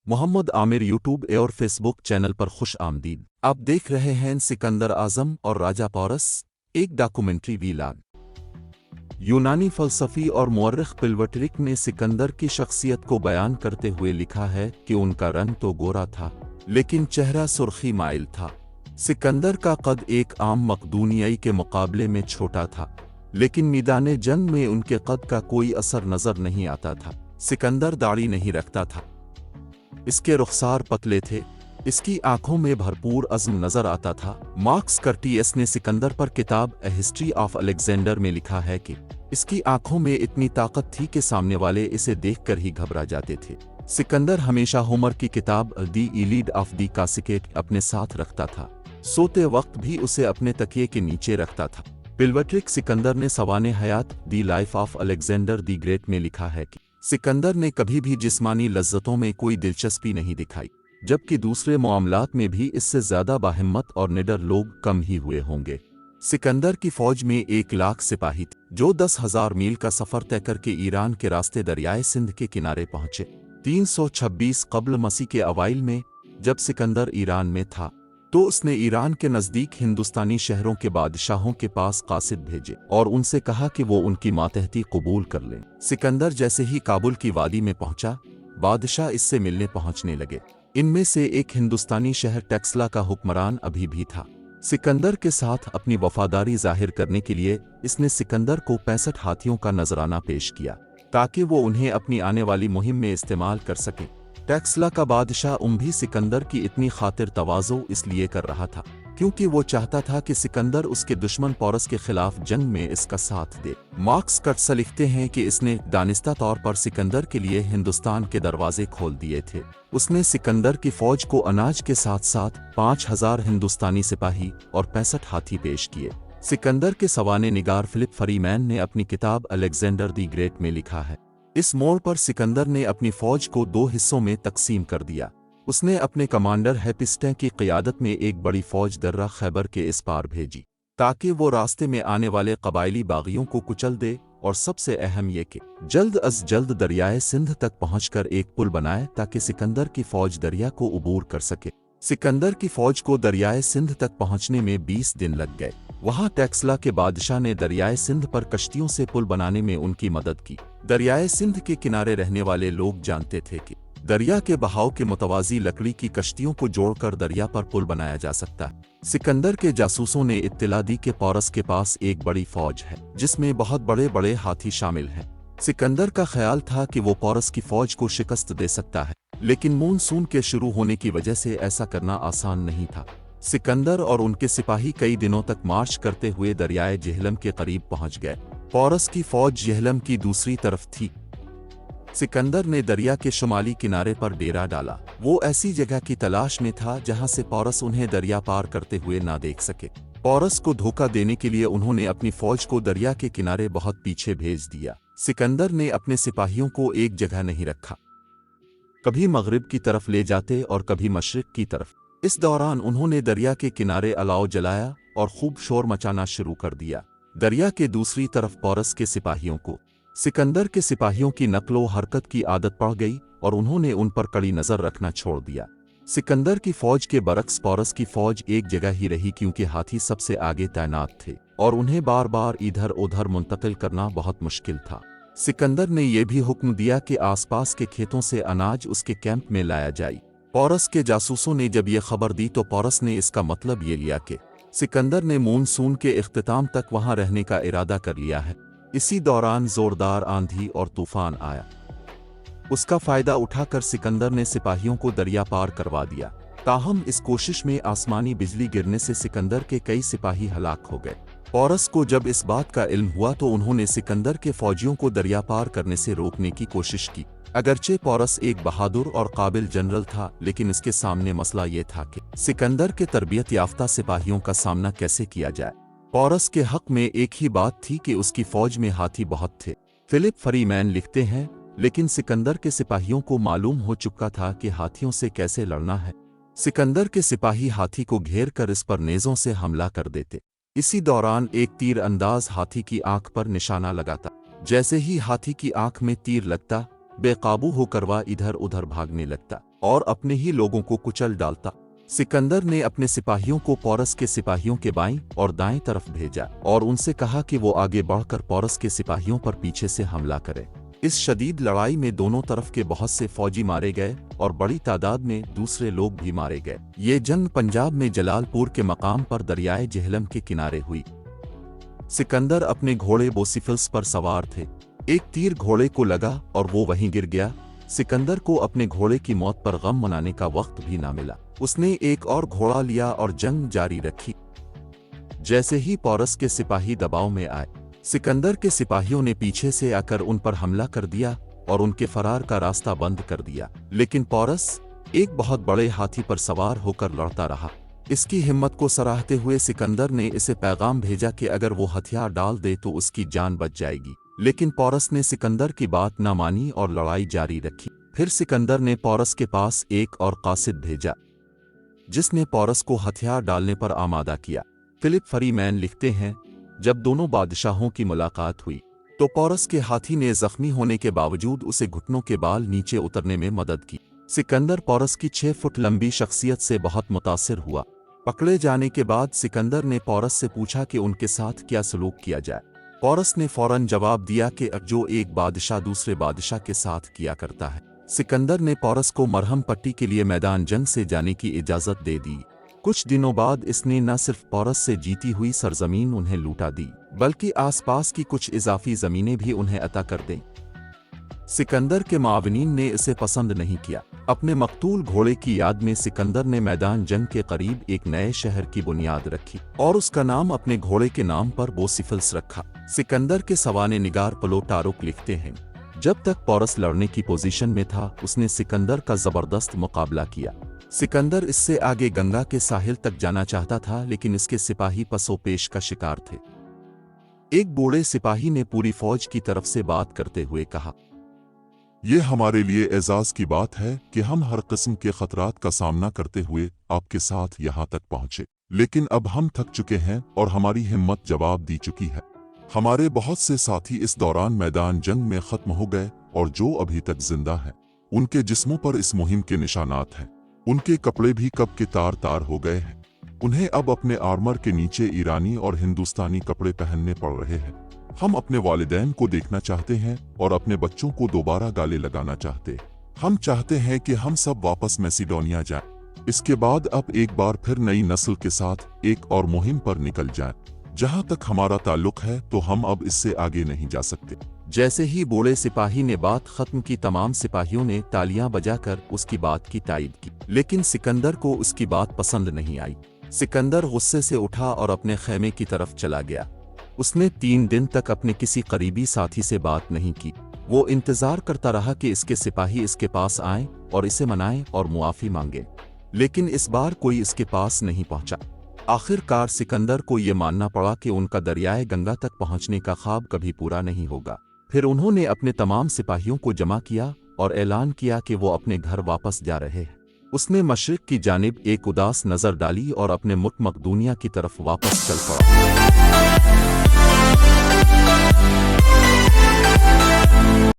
Mohammad Aamir YouTube और Facebook channel पर खुश आमदीद। आप देख रहे हैं सिकंदर आजम और राजा पोरस, एक डॉक्यूमेंट्री वीलाग। यूनानी फ़लसफ़ी और मुअर्रिख़ पिलवटरिक ने सिकंदर की शख्सियत को बयान करते हुए लिखा है कि उनका रंग तो गोरा था, लेकिन चेहरा सुर्खी माइल था। सिकंदर का कद एक आम मकदूनियाई के मुकाबले में छोटा था, लेकिन मैदान जंग में उनके कद का कोई असर नज़र नहीं आता था। सिकंदर दाढ़ी नहीं रखता था, इसके रुखसार पतले थे, इसकी आंखों में भरपूर अज़्म नजर आता था। मार्क्स कर्टियस ने सिकंदर पर किताब ए हिस्ट्री ऑफ अलेक्जेंडर में लिखा है कि इसकी आंखों में इतनी ताकत थी कि सामने वाले इसे देखकर ही घबरा जाते थे। सिकंदर हमेशा होमर की किताब दी इलीड ऑफ दी कासिकेट अपने साथ रखता था, सोते वक्त भी उसे अपने तकिए के नीचे रखता था। पिलवटरिक सिकंदर ने सवाने हयात the life of Alexander the Great में लिखा है कि सिकंदर ने कभी भी जिस्मानी लज्जतों में कोई दिलचस्पी नहीं दिखाई, जबकि दूसरे मामलात में भी इससे ज्यादा बाहिम्मत और निडर लोग कम ही हुए होंगे। सिकंदर की फौज में 1,00,000 सिपाही थे, जो 10,000 मील का सफर तय करके ईरान के रास्ते दरियाए सिंध के किनारे पहुंचे। 326 कब्ल मसीह के अवाइल में जब सिकंदर ईरान में था, तो उसने ईरान के नज़दीक हिंदुस्तानी शहरों के बादशाहों के पास कासिद भेजे और उनसे कहा कि वो उनकी मातहती कबूल कर लें। सिकंदर जैसे ही काबुल की वादी में पहुंचा, बादशाह इससे मिलने पहुंचने लगे। इनमें से एक हिंदुस्तानी शहर टेक्सला का हुक्मरान अभी भी था। सिकंदर के साथ अपनी वफादारी जाहिर करने के लिए इसने सिकंदर को 65 हाथियों का नजराना पेश किया, ताकि वो उन्हें अपनी आने वाली मुहिम में इस्तेमाल कर सके। टेक्सला का बादशाह भी सिकंदर की इतनी खातिर तवाज़ो इसलिए कर रहा था क्योंकि वो चाहता था कि सिकंदर उसके दुश्मन पोरस के खिलाफ जंग में इसका साथ दे। मार्क्स कर्ट्स लिखते हैं कि इसने दानिस्ता तौर पर सिकंदर के लिए हिंदुस्तान के दरवाजे खोल दिए थे। उसने सिकंदर की फौज को अनाज के साथ साथ 5,000 हिंदुस्तानी सिपाही और 65 हाथी पेश किए। सिकंदर के सवाने निगार फिलिप फरीमैन ने अपनी किताब अलेक्जेंडर दी ग्रेट में लिखा है, इस मोड़ पर सिकंदर ने अपनी फौज को 2 हिस्सों में तकसीम कर दिया। उसने अपने कमांडर हेपिस्टे की क़ियादत में एक बड़ी फौज दर्रा खैबर के इस पार भेजी, ताकि वो रास्ते में आने वाले कबायली बागियों को कुचल दे, और सबसे अहम ये कि जल्द अज जल्द दरियाए सिंध तक पहुंचकर एक पुल बनाए ताकि सिकंदर की फौज दरिया को उबूर कर सके। सिकंदर की फौज को दरियाए सिंध तक पहुंचने में 20 दिन लग गए। वहां टेक्सला के बादशाह ने दरियाए सिंध पर कश्तियों से पुल बनाने में उनकी मदद की। दरियाए सिंध के किनारे रहने वाले लोग जानते थे कि दरिया के बहाव के मुतवाज़ी लकड़ी की कश्तियों को जोड़कर दरिया पर पुल बनाया जा सकता है। सिकंदर के जासूसों ने इत्तला दी कि पोरस के पास एक बड़ी फौज है जिसमें बहुत बड़े बड़े हाथी शामिल हैं। सिकंदर का ख्याल था कि वो पोरस की फौज को शिकस्त दे सकता है, लेकिन मानसून के शुरू होने की वजह से ऐसा करना आसान नहीं था। सिकंदर और उनके सिपाही कई दिनों तक मार्च करते हुए दरियाए जेहलम के करीब पहुंच गए। पोरस की फौज जेहलम की दूसरी तरफ थी। सिकंदर ने दरिया के शुमाली किनारे पर डेरा डाला। वो ऐसी जगह की तलाश में था जहां से पोरस उन्हें दरिया पार करते हुए ना देख सके। पोरस को धोखा देने के लिए उन्होंने अपनी फौज को दरिया के किनारे बहुत पीछे भेज दिया। सिकंदर ने अपने सिपाहियों को एक जगह नहीं रखा, कभी मगरिब की तरफ ले जाते और कभी मशरिक की तरफ। इस दौरान उन्होंने दरिया के किनारे अलाव जलाया और खूब शोर मचाना शुरू कर दिया। दरिया के दूसरी तरफ पोरस के सिपाहियों को सिकंदर के सिपाहियों की नकलो हरकत की आदत पड़ गई और उन्होंने उन पर कड़ी नजर रखना छोड़ दिया। सिकंदर की फौज के बरक्स पोरस की फौज एक जगह ही रही, क्योंकि हाथी सबसे आगे तैनात थे और उन्हें बार बार इधर उधर मुंतकिल करना बहुत मुश्किल था। सिकंदर ने यह भी हुक्म दिया कि आसपास के खेतों से अनाज उसके कैंप में लाया जाए। पोरस के जासूसों ने जब यह खबर दी तो पोरस ने इसका मतलब ये लिया कि सिकंदर ने मानसून के इख्तिताम तक वहां रहने का इरादा कर लिया है। इसी दौरान जोरदार आंधी और तूफान आया। उसका फायदा उठाकर सिकंदर ने सिपाहियों को दरिया पार करवा दिया। ताहम इस कोशिश में आसमानी बिजली गिरने से सिकंदर के कई सिपाही हलाक हो गए। पोरस को जब इस बात का इल्म हुआ तो उन्होंने सिकंदर के फौजियों को दरिया पार करने से रोकने की कोशिश की। अगरचे पोरस एक बहादुर और काबिल जनरल था, लेकिन इसके सामने मसला ये था कि सिकंदर के तरबियत याफ्ता सिपाहियों का सामना कैसे किया जाए। पोरस के हक में एक ही बात थी कि उसकी फौज में हाथी बहुत थे। फिलिप फरीमैन लिखते हैं, लेकिन सिकंदर के सिपाहियों को मालूम हो चुका था कि हाथियों से कैसे लड़ना है। सिकंदर के सिपाही हाथी को घेर कर इस पर नेज़ों से हमला कर देते। इसी दौरान एक तीर अंदाज हाथी की आंख पर निशाना लगाता। जैसे ही हाथी की आंख में तीर लगता, बेकाबू होकर वह इधर उधर भागने लगता और अपने ही लोगों को कुचल डालता। सिकंदर ने अपने सिपाहियों को पोरस के सिपाहियों के बाईं और दाएं तरफ भेजा और उनसे कहा कि वो आगे बढ़कर पोरस के सिपाहियों पर पीछे से हमला करें। इस शदीद लड़ाई में दोनों तरफ के बहुत से फौजी मारे गए और बड़ी तादाद में दूसरे लोग भी मारे गए। ये जंग पंजाब में जलालपुर के मकाम पर दरियाए जेहलम के किनारे हुई। सिकंदर अपने घोड़े बोसिफिल्स पर सवार थे। एक तीर घोड़े को लगा और वो वहीं गिर गया। सिकंदर को अपने घोड़े की मौत पर गम मनाने का वक्त भी ना मिला। उसने एक और घोड़ा लिया और जंग जारी रखी। जैसे ही पोरस के सिपाही दबाव में आए, सिकंदर के सिपाहियों ने पीछे से आकर उन पर हमला कर दिया और उनके फरार का रास्ता बंद कर दिया। लेकिन पोरस एक बहुत बड़े हाथी पर सवार होकर लड़ता रहा। इसकी हिम्मत को सराहते हुए सिकंदर ने इसे पैगाम भेजा कि अगर वो हथियार डाल दे तो उसकी जान बच जाएगी। लेकिन पोरस ने सिकंदर की बात न मानी और लड़ाई जारी रखी। फिर सिकंदर ने पोरस के पास एक और कासिद भेजा, जिसने पोरस को हथियार डालने पर आमादा किया। फिलिप फरीमैन लिखते हैं, जब दोनों बादशाहों की मुलाकात हुई तो पोरस के हाथी ने जख्मी होने के बावजूद उसे घुटनों के बाल नीचे उतरने में मदद की। सिकंदर पोरस की 6 फुट लंबी शख्सियत से बहुत मुतासिर हुआ। पकड़े जाने के बाद सिकंदर ने पोरस से पूछा कि उनके साथ क्या सलूक किया जाए। पोरस ने फौरन जवाब दिया कि जो एक बादशाह दूसरे बादशाह के साथ किया करता है। सिकंदर ने पोरस को मरहम पट्टी के लिए मैदान जंग से जाने की इजाज़त दे दी। कुछ दिनों बाद इसने न सिर्फ पोरस से जीती हुई सरजमीन उन्हें लूटा दी, बल्कि आसपास की कुछ इजाफी ज़मीनें भी उन्हें अता कर दें। सिकंदर के मावनीन ने इसे पसंद नहीं किया। अपने मकतूल घोड़े की याद में सिकंदर ने मैदान जंग के करीब एक नए शहर की बुनियाद रखी और उसका नाम अपने घोड़े के नाम पर बोसिफिल्स रखा। सिकंदर के सवाने निगार प्लोटारुक लिखते हैं, जब तक पोरस लड़ने की पोजीशन में था उसने सिकंदर का जबरदस्त मुकाबला किया। सिकंदर इससे आगे गंगा के साहिल तक जाना चाहता था, लेकिन इसके सिपाही पसोपेश का शिकार थे। एक बूढ़े सिपाही ने पूरी फौज की तरफ से बात करते हुए कहा, ये हमारे लिए एजाज की बात है कि हम हर किस्म के खतरात का सामना करते हुए आपके साथ यहाँ तक पहुँचे, लेकिन अब हम थक चुके हैं और हमारी हिम्मत जवाब दी चुकी है। हमारे बहुत से साथी इस दौरान मैदान जंग में खत्म हो गए और जो अभी तक जिंदा हैं, उनके जिस्मों पर इस मुहिम के निशानात हैं। उनके कपड़े भी कब के तार तार हो गए हैं। उन्हें अब अपने आर्मर के नीचे ईरानी और हिंदुस्तानी कपड़े पहनने पड़ रहे हैं। हम अपने वालिदैन को देखना चाहते हैं और अपने बच्चों को दोबारा गाले लगाना चाहते हैं। हम चाहते हैं कि हम सब वापस मैसिडोनिया जाएं। इसके बाद अब एक बार फिर नई नस्ल के साथ एक और मुहिम पर निकल जाएं। जहां तक हमारा ताल्लुक है तो हम अब इससे आगे नहीं जा सकते। जैसे ही बूढ़े सिपाही ने बात खत्म की, तमाम सिपाहियों ने तालियां बजाकर उसकी बात की तायीद की। लेकिन सिकंदर को उसकी बात पसंद नहीं आई। सिकंदर गुस्से से उठा और अपने खेमे की तरफ चला गया। उसने 3 दिन तक अपने किसी करीबी साथी से बात नहीं की। वो इंतजार करता रहा कि इसके सिपाही इसके पास आएं और इसे मनाएं और मुआफ़ी मांगे, लेकिन इस बार कोई इसके पास नहीं पहुंचा। आखिरकार सिकंदर को ये मानना पड़ा कि उनका दरियाए गंगा तक पहुंचने का ख्वाब कभी पूरा नहीं होगा। फिर उन्होंने अपने तमाम सिपाहियों को जमा किया और ऐलान किया कि वो अपने घर वापस जा रहे हैं। उसने मशरिक की जानिब एक उदास नज़र डाली और अपने मुल्क मकदूनिया की तरफ वापस चल पड़ा।